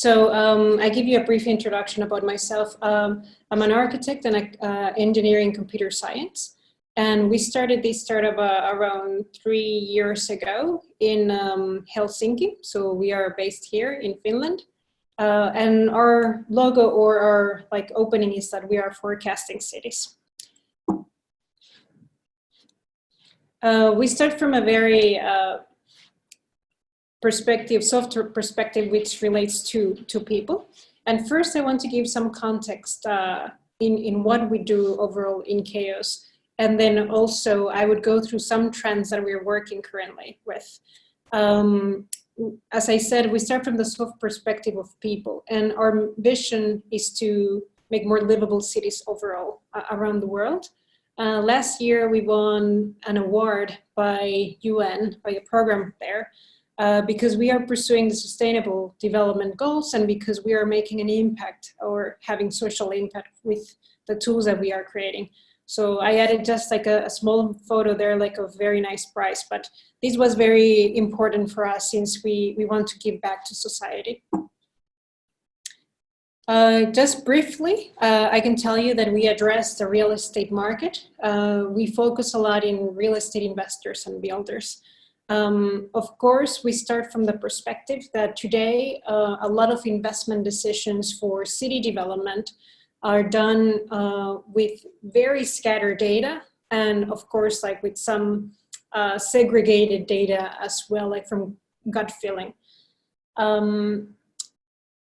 I give you a brief introduction about myself. I'm an architect and engineering computer science. And we started this startup around 3 years ago in Helsinki. So we are based here in Finland. And our logo or our opening is that we are forecasting cities. We start from a very software perspective, which relates to people. And first I want to give some context in what we do overall in Chaos. And then also I would go through some trends that we're working currently with. As I said, we start from the soft perspective of people, and our vision is to make more livable cities overall around the world. Last year we won an award by UN, by a program there, because we are pursuing the sustainable development goals and because we are making an impact or having social impact with the tools that we are creating. So I added just a small photo there, a very nice prize, but this was very important for us since we want to give back to society. Just briefly, I can tell you that we address the real estate market. We focus a lot in real estate investors and builders. Of course, we start from the perspective that today a lot of investment decisions for city development are done with very scattered data, and of course with some segregated data as well, from gut feeling.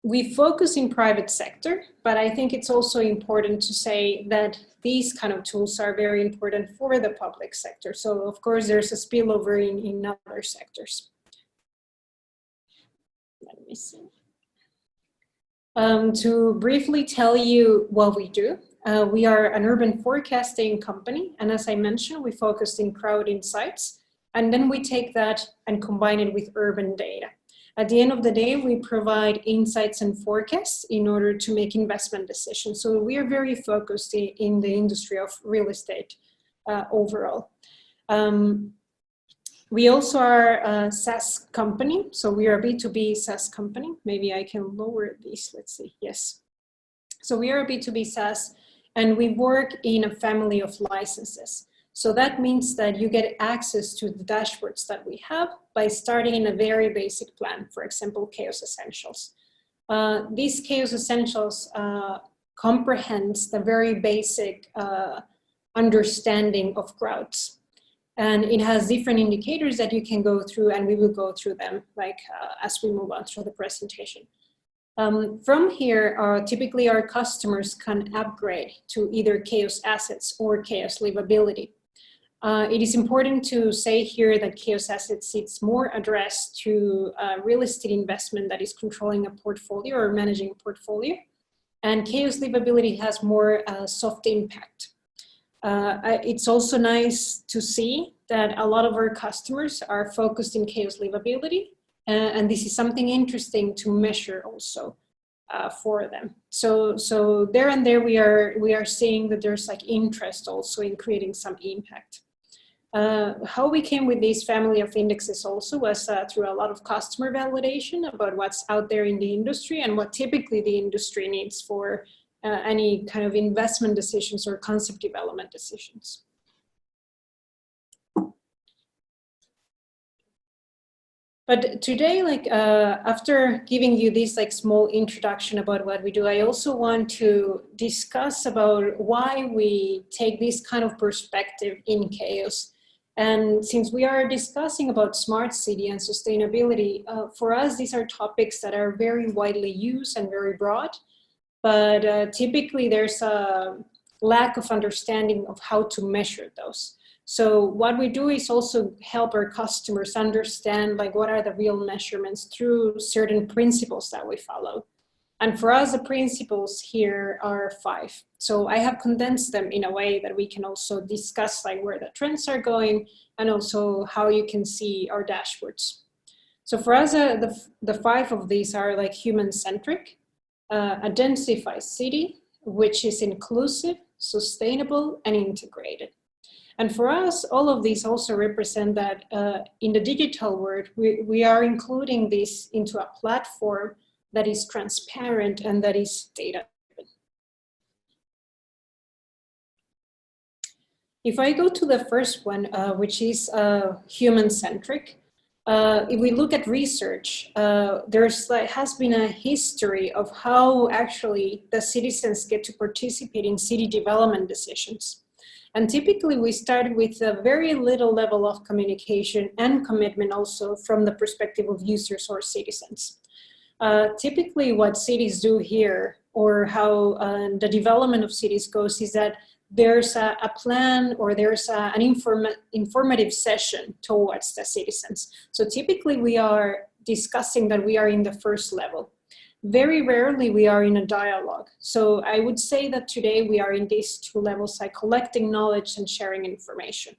We focus in private sector, but I think it's also important to say that these kind of tools are very important for the public sector. So of course there's a spillover in other sectors. Let me see. To briefly tell you what we do, we are an urban forecasting company. And as I mentioned, we focus in crowd insights, and then we take that and combine it with urban data. At the end of the day, we provide insights and forecasts in order to make investment decisions. So we are very focused in the industry of real estate overall. We also are a SaaS company. So we are a B2B SaaS company. Maybe I can lower this, let's see, yes. So we are a B2B SaaS and we work in a family of licenses. So that means that you get access to the dashboards that we have by starting in a very basic plan, for example, Chaos Essentials. These Chaos Essentials comprehends the very basic understanding of crowds. And it has different indicators that you can go through, and we will go through them as we move on through the presentation. From here, typically our customers can upgrade to either Chaos Assets or Chaos Livability. It is important to say here that Chaos Assets is more addressed to real estate investment that is controlling a portfolio or managing a portfolio. And Chaos Livability has more soft impact. It's also nice to see that a lot of our customers are focused in Chaos Livability. And this is something interesting to measure also for them. So there and there we are seeing that there's interest also in creating some impact. How we came with this family of indexes also was through a lot of customer validation about what's out there in the industry and what typically the industry needs for any kind of investment decisions or concept development decisions. But today, after giving you this small introduction about what we do, I also want to discuss about why we take this kind of perspective in Chaos. And since we are discussing about smart city and sustainability, for us, these are topics that are very widely used and very broad, but typically there's a lack of understanding of how to measure those. So what we do is also help our customers understand what are the real measurements through certain principles that we follow. And for us, the principles here are 5. So I have condensed them in a way that we can also discuss where the trends are going and also how you can see our dashboards. So for us, the 5 of these are human-centric, a densified city, which is inclusive, sustainable, and integrated. And for us, all of these also represent that in the digital world, we are including this into a platform that is transparent, and that is data. If I go to the first one, which is human-centric, if we look at research, has been a history of how actually the citizens get to participate in city development decisions. And typically we started with a very little level of communication and commitment also from the perspective of users or citizens. Typically what cities do here, or how the development of cities goes, is that there's a plan, or there's an informative session towards the citizens. So typically we are discussing that we are in the first level. Very rarely we are in a dialogue. So I would say that today we are in these two levels, like collecting knowledge and sharing information.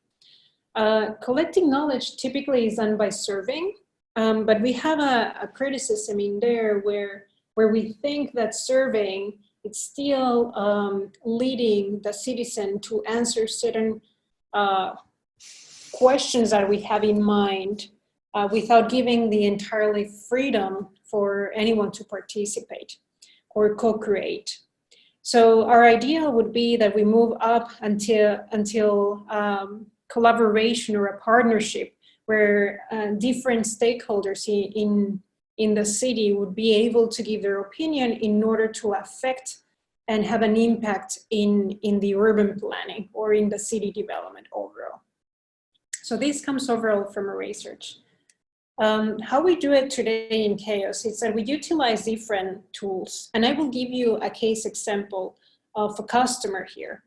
Collecting knowledge typically is done by surveying, but we have a criticism in there where we think that surveying, it's still leading the citizen to answer certain questions that we have in mind without giving the entirely freedom for anyone to participate or co-create. So our idea would be that we move up until collaboration or a partnership where different stakeholders in the city would be able to give their opinion in order to affect and have an impact in the urban planning or in the city development overall. So this comes overall from our research. How we do it today in Chaos is that we utilize different tools. And I will give you a case example of a customer here.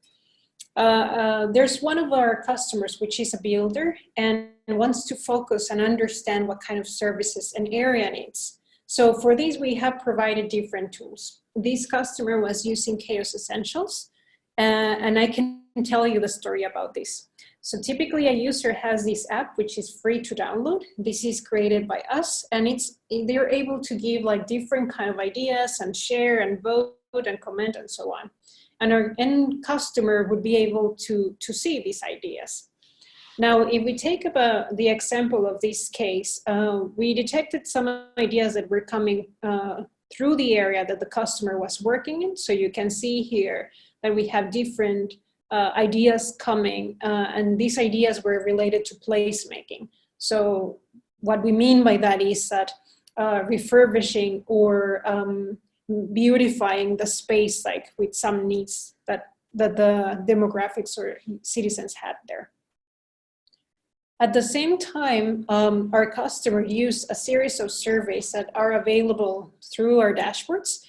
There's one of our customers, which is a builder, and wants to focus and understand what kind of services an area needs. So for these, we have provided different tools. This customer was using Chaos Essentials, and I can tell you the story about this. So typically a user has this app, which is free to download. This is created by us, and they're able to give like different kind of ideas and share and vote and comment and so on. And our end customer would be able to see these ideas. Now, if we take about the example of this case, we detected some ideas that were coming through the area that the customer was working in. So you can see here that we have different ideas coming, and these ideas were related to placemaking. So what we mean by that is that refurbishing or beautifying the space, like with some needs that the demographics or citizens had there. At the same time, our customer used a series of surveys that are available through our dashboards.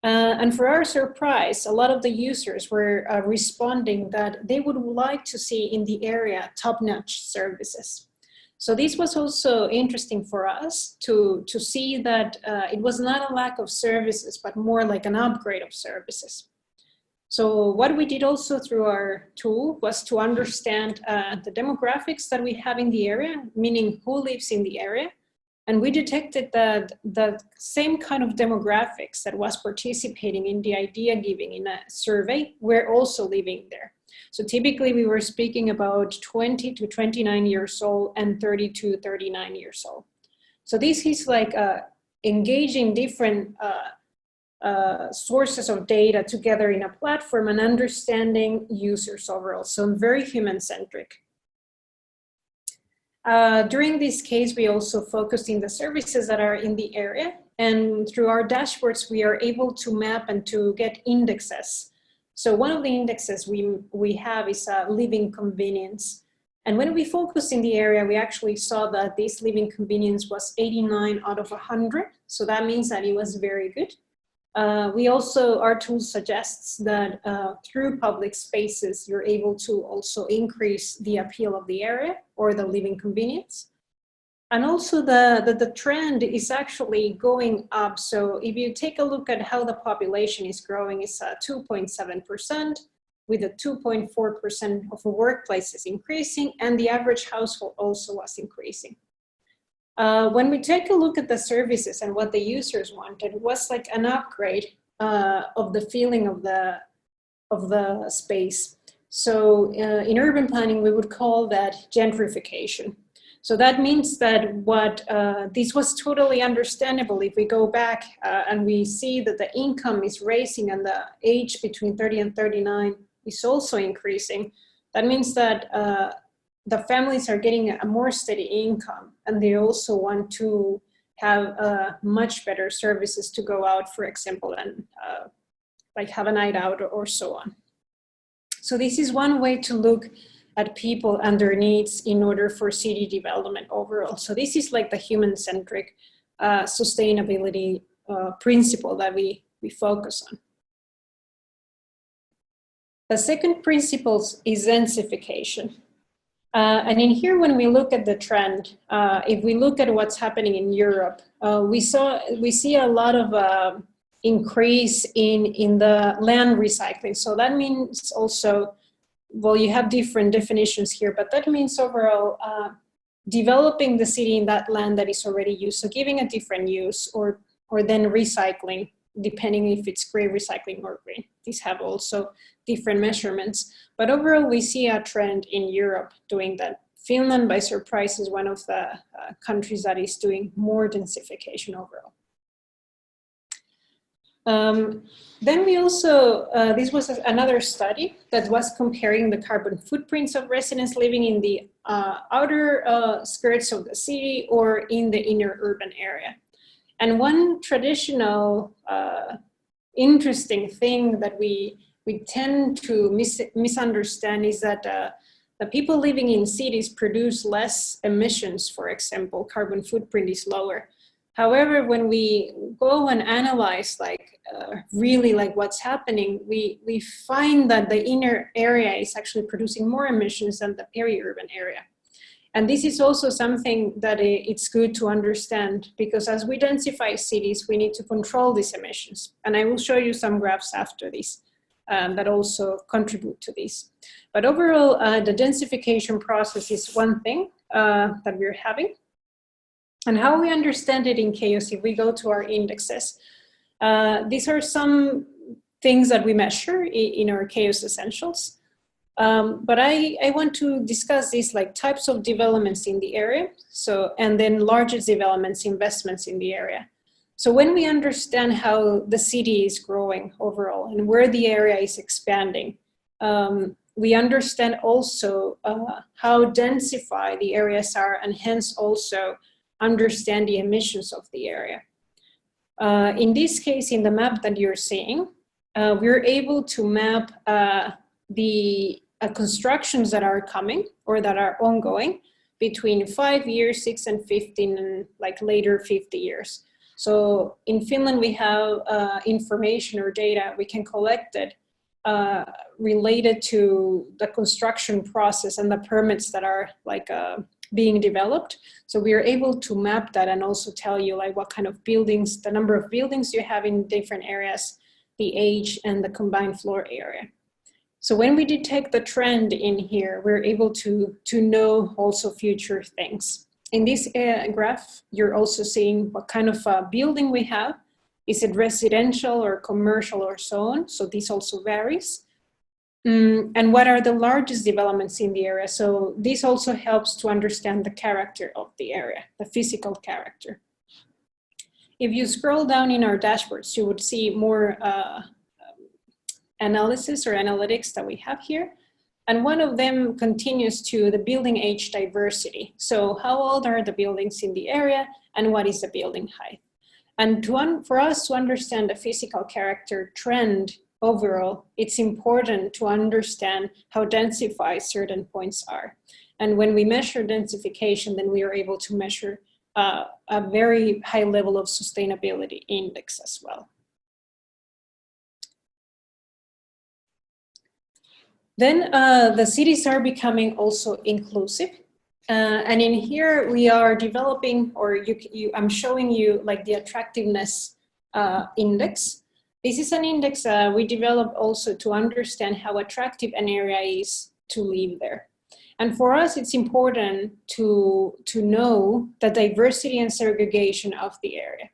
And for our surprise, a lot of the users were responding that they would like to see in the area top-notch services. So this was also interesting for us to see that it was not a lack of services, but more like an upgrade of services. So what we did also through our tool was to understand the demographics that we have in the area, meaning who lives in the area. And we detected that the same kind of demographics that was participating in the idea giving in a survey were also living there. So typically we were speaking about 20 to 29 years old and 30 to 39 years old. So this is like engaging different sources of data together in a platform and understanding users overall. So very human-centric. During this case, we also focused in the services that are in the area, and through our dashboards, we are able to map and to get indexes. So one of the indexes we have is living convenience. And when we focused in the area, we actually saw that this living convenience was 89 out of 100. So that means that it was very good. Our tool suggests that through public spaces, you're able to also increase the appeal of the area or the living convenience. And also the trend is actually going up. So if you take a look at how the population is growing, it's 2.7%, with a 2.4% of the workplaces increasing, and the average household also was increasing. When we take a look at the services and what the users wanted, it was like an upgrade of the feeling of the space. So in urban planning, we would call that gentrification. So that means that this was totally understandable if we go back and we see that the income is rising and the age between 30 and 39 is also increasing. That means that the families are getting a more steady income, and they also want to have much better services to go out, for example, and like have a night out or so on. So this is one way to look at people and their needs in order for city development overall. So this is like the human-centric sustainability principle that we focus on. The second principle is densification. And in here, when we look at the trend, if we look at what's happening in Europe, we see a lot of increase in the land recycling. So that means also, well, you have different definitions here, but that means overall developing the city in that land that is already used. So giving a different use, or then recycling, depending if it's gray recycling or green. These have also different measurements. But overall, we see a trend in Europe doing that. Finland, by surprise, is one of the countries that is doing more densification overall. Then we also, this was another study that was comparing the carbon footprints of residents living in the outer skirts of the city or in the inner urban area. And one traditional interesting thing that we tend to misunderstand is that the people living in cities produce less emissions, for example, carbon footprint is lower. However, when we go and analyze really what's happening, we find that the inner area is actually producing more emissions than the peri-urban area. And this is also something that it's good to understand, because as we densify cities, we need to control these emissions. And I will show you some graphs after this that also contribute to this. But overall, the densification process is one thing that we're having. And how we understand it in chaos, if we go to our indexes, these are some things that we measure in our chaos essentials. But I want to discuss these types of developments in the area, and then largest developments, investments in the area. So when we understand how the city is growing overall and where the area is expanding, we understand also how densified the areas are, and hence also understand the emissions of the area. In this case, in the map that you're seeing, we're able to map the constructions that are coming or that are ongoing between 5 years, 6 and 15, and later 50 years. So in Finland, we have information or data we can collect it related to the construction process and the permits that are being developed. So we are able to map that and also tell you what kind of buildings, the number of buildings you have in different areas, the age, and the combined floor area. So when we detect the trend in here, we're able to know also future things. In this graph, you're also seeing what kind of building we have. Is it residential or commercial or so on? So this also varies. And what are the largest developments in the area? So this also helps to understand the character of the area, the physical character. If you scroll down in our dashboards, you would see more analysis or analytics that we have here. And one of them continues to the building age diversity. So how old are the buildings in the area, and what is the building height? And for us to understand the physical character trend overall, it's important to understand how densified certain points are. And when we measure densification, then we are able to measure a very high level of sustainability index as well. Then the cities are becoming also inclusive. And in here we are developing, or I'm showing you the attractiveness index. This is an index we developed also to understand how attractive an area is to live there. And for us, it's important to know the diversity and segregation of the area.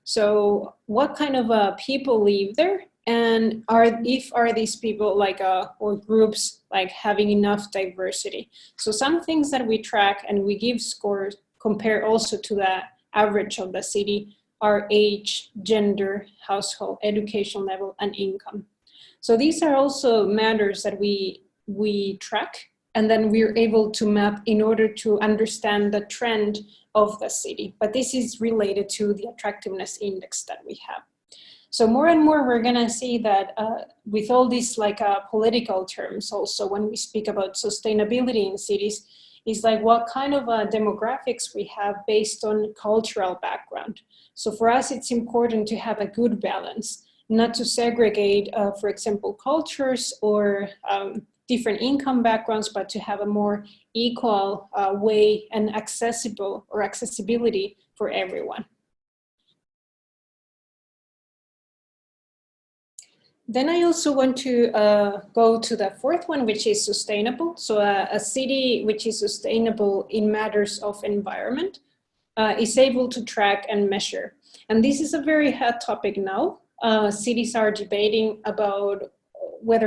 So what kind of people live there, and are these people like or groups like having enough diversity. So some things that we track and we give scores compare also to the average of the city are age, gender, household, education level, and income. So these are also matters that we track, and then we're able to map in order to understand the trend of the city. But this is related to the attractiveness index that we have. So more and more, we're gonna see that with all these like political terms also, when we speak about sustainability in cities, is like what kind of demographics we have based on cultural background. So for us, it's important to have a good balance, not to segregate, for example, cultures or different income backgrounds, but to have a more equal way and accessibility for everyone. Then I also want to go to the fourth one, which is sustainable. So a city which is sustainable in matters of environment is able to track and measure. And this is a very hot topic now. Cities are debating about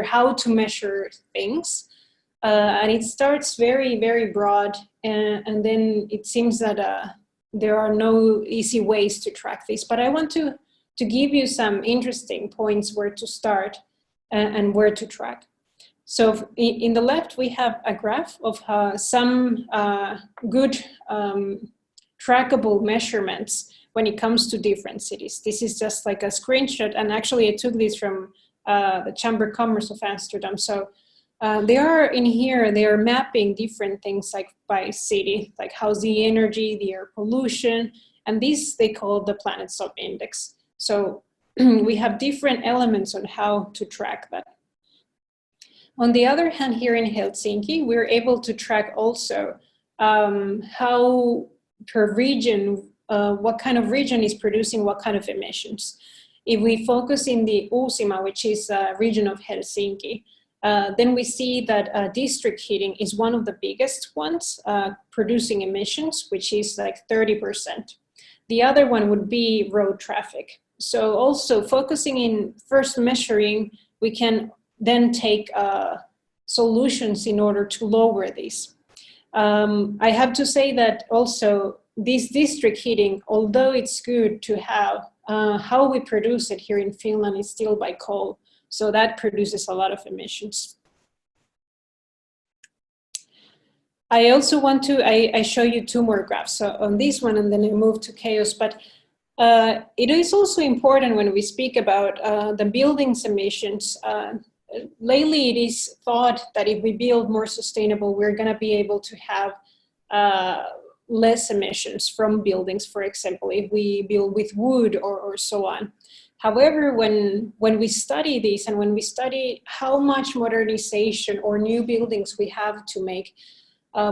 how to measure things. And it starts very, very broad. And then it seems that there are no easy ways to track this. But I want to give you some interesting points where to start and where to track. So in the left, we have a graph of some good trackable measurements when it comes to different cities. This is just like a screenshot, and actually I took this from the Chamber of Commerce of Amsterdam. So they are in here, they are mapping different things like by city, like how's the energy, the air pollution, and this they call the Planet Sub Index. So we have different elements on how to track that. On the other hand, here in Helsinki, we're able to track also how per region, what kind of region is producing what kind of emissions. If we focus in the Uusimaa, which is a region of Helsinki, then we see that district heating is one of the biggest ones producing emissions, which is like 30%. The other one would be road traffic. So also focusing in first measuring, we can then take solutions in order to lower these. I have to say that also this district heating, although it's good to have, how we produce it here in Finland is still by coal. So that produces a lot of emissions. I also want to, I show you two more graphs. So on this one, and then I move to chaos, but it is also important when we speak about the buildings emissions. Lately, it is thought that if we build more sustainable, we're going to be able to have less emissions from buildings, for example, if we build with wood or so on. However, when we study this and when we study how much modernization or new buildings we have to make,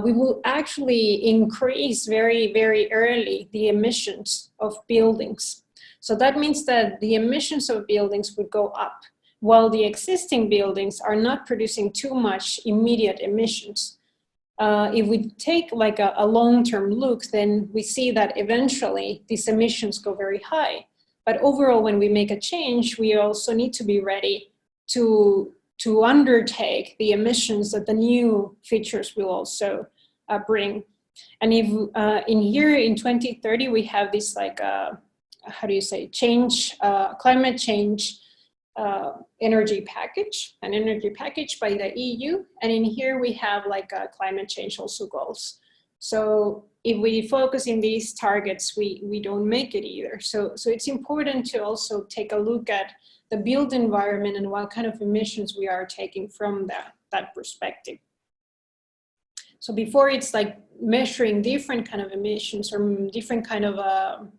we will actually increase very, very early the emissions of buildings. So that means that the emissions of buildings would go up, while the existing buildings are not producing too much immediate emissions. If we take like a long-term look, then we see that eventually these emissions go very high. But overall, when we make a change, we also need to be ready to undertake the emissions that the new features will also bring. And if in here in 2030, we have this like, how do you say, climate change energy package, an energy package by the EU. And in here we have like climate change also goals. So if we focus in these targets, we don't make it either. So it's important to also take a look at the built environment and what kind of emissions we are taking from that perspective. So before it's like measuring different kind of emissions or different kind of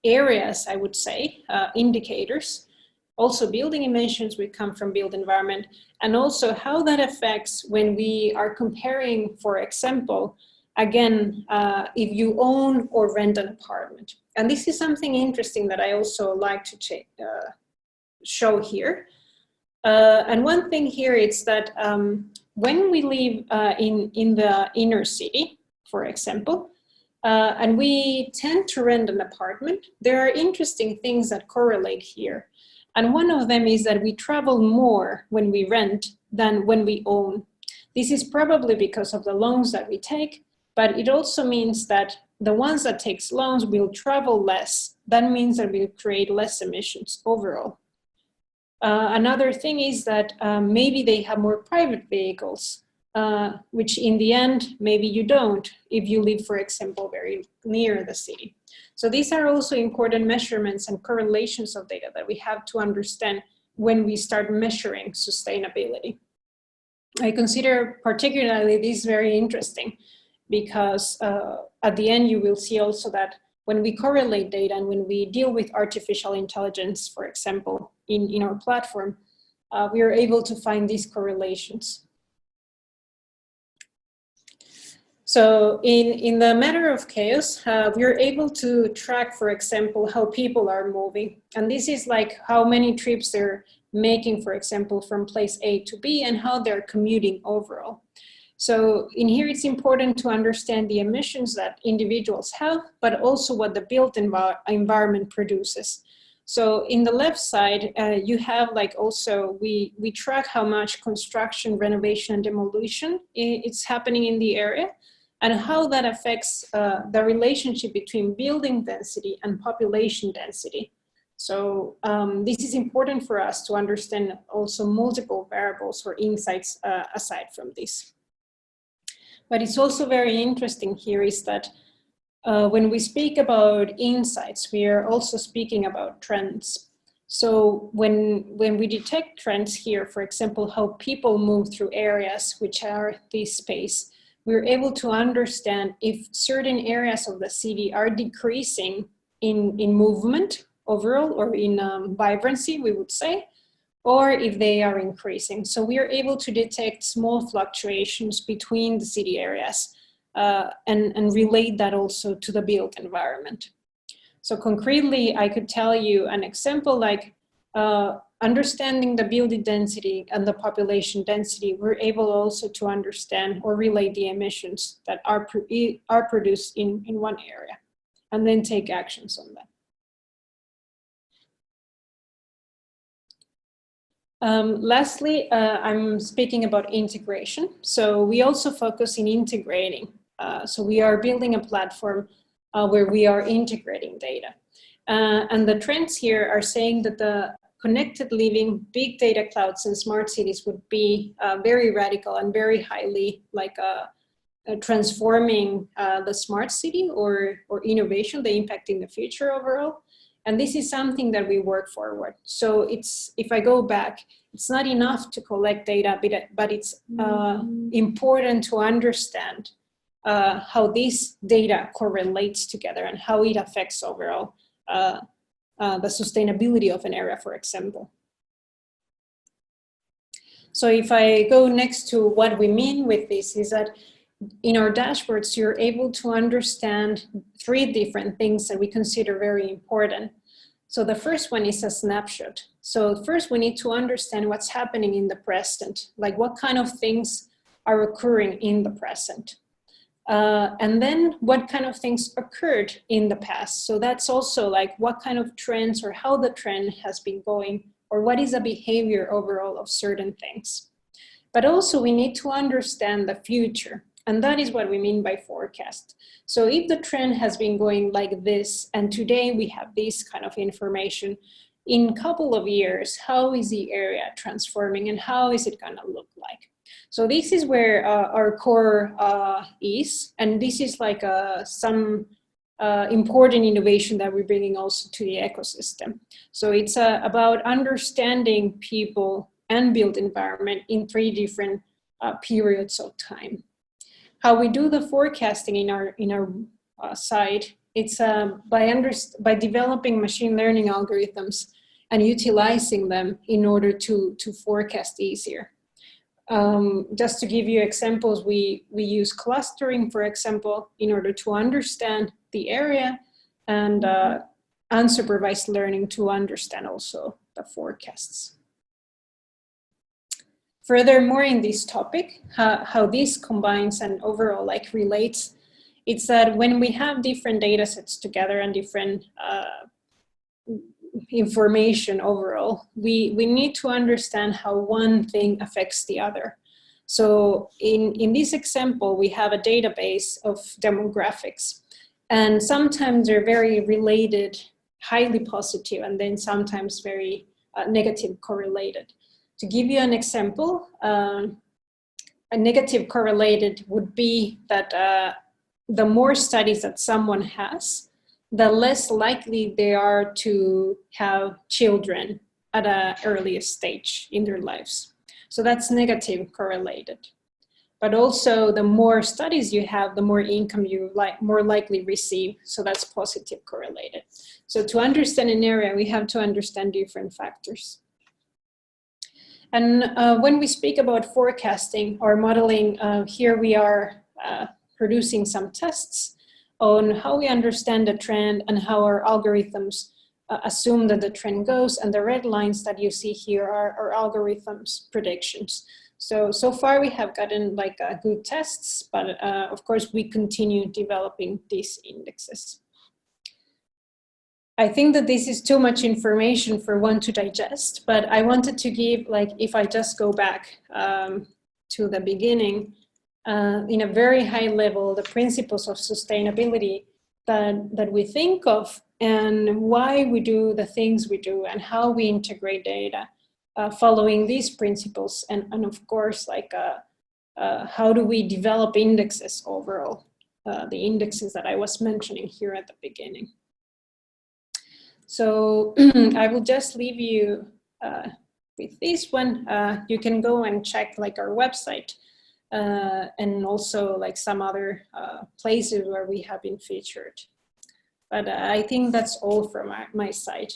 areas, I would say, indicators. Also building emissions would come from built environment, and also how that affects when we are comparing, for example, again, if you own or rent an apartment. And this is something interesting that I also like to show here. And one thing here is that when we live in the inner city, for example, and we tend to rent an apartment, there are interesting things that correlate here. And one of them is that we travel more when we rent than when we own. This is probably because of the loans that we take, but it also means that the ones that takes loans will travel less. That means that we'll create less emissions overall. Another thing is that maybe they have more private vehicles, which in the end, maybe you don't if you live, for example, very near the city. So these are also important measurements and correlations of data that we have to understand when we start measuring sustainability. I consider particularly this very interesting because at the end you will see also that when we correlate data and when we deal with artificial intelligence, for example, in our platform, we are able to find these correlations. So in the matter of chaos, we are able to track, for example, how people are moving. And this is like how many trips they're making, for example, from place A to B and how they're commuting overall. So in here, it's important to understand the emissions that individuals have, but also what the built environment produces. So in the left side, you have like also, we track how much construction, renovation, and demolition is happening in the area, and how that affects the relationship between building density and population density. So this is important for us to understand also multiple variables or insights aside from this. But it's also very interesting here is that when we speak about insights, we are also speaking about trends. So when we detect trends here, for example, how people move through areas which are this space, we're able to understand if certain areas of the city are decreasing in movement overall or in vibrancy, we would say, or if they are increasing. So we are able to detect small fluctuations between the city areas and relate that also to the built environment. So concretely, I could tell you an example like understanding the building density and the population density, we're able also to understand or relate the emissions that are produced in one area and then take actions on that. Lastly, I'm speaking about integration. So we also focus in integrating. So we are building a platform where we are integrating data. And the trends here are saying that the connected living, big data clouds and smart cities would be very radical and very highly like transforming the smart city or innovation, the impact in the future overall. And this is something that we work forward. So it's, if I go back, it's not enough to collect data, but it's important to understand how this data correlates together and how it affects overall the sustainability of an area, for example. So if I go next to what we mean with this is that in our dashboards, you're able to understand 3 different things that we consider very important. So the first one is a snapshot. So first we need to understand what's happening in the present, like what kind of things are occurring in the present. And then what kind of things occurred in the past. So that's also like what kind of trends or how the trend has been going, or what is the behavior overall of certain things. But also we need to understand the future. And that is what we mean by forecast. So if the trend has been going like this, and today we have this kind of information, in a couple of years, how is the area transforming and how is it gonna look like? So this is where our core is, and this is like some important innovation that we're bringing also to the ecosystem. So it's about understanding people and built environment in 3 different periods of time. How we do the forecasting in our site, it's by developing machine learning algorithms and utilizing them in order to forecast easier. Just to give you examples, we use clustering, for example, in order to understand the area, and unsupervised learning to understand also the forecasts. Furthermore, in this topic, how this combines and overall like relates it's that when we have different data sets together and different information overall, we need to understand how one thing affects the other. So in this example, we have a database of demographics, and sometimes they're very related, highly positive, and then sometimes very negative correlated. To give you an example, a negative correlated would be that the more studies that someone has, the less likely they are to have children at an earliest stage in their lives. So that's negative correlated. But also the more studies you have, the more income you more likely receive. So that's positive correlated. So to understand an area, we have to understand different factors. And when we speak about forecasting or modeling, here we are producing some tests on how we understand the trend and how our algorithms assume that the trend goes. And the red lines that you see here are our algorithms predictions. So far we have gotten like good tests, but of course we continue developing these indexes. I think that this is too much information for one to digest, but I wanted to give, like, if I just go back to the beginning, in a very high level, the principles of sustainability that we think of and why we do the things we do and how we integrate data following these principles. And of course, like, how do we develop indexes overall, the indexes that I was mentioning here at the beginning. So I will just leave you with this one. You can go and check like our website and also like some other places where we have been featured. But I think that's all from my side.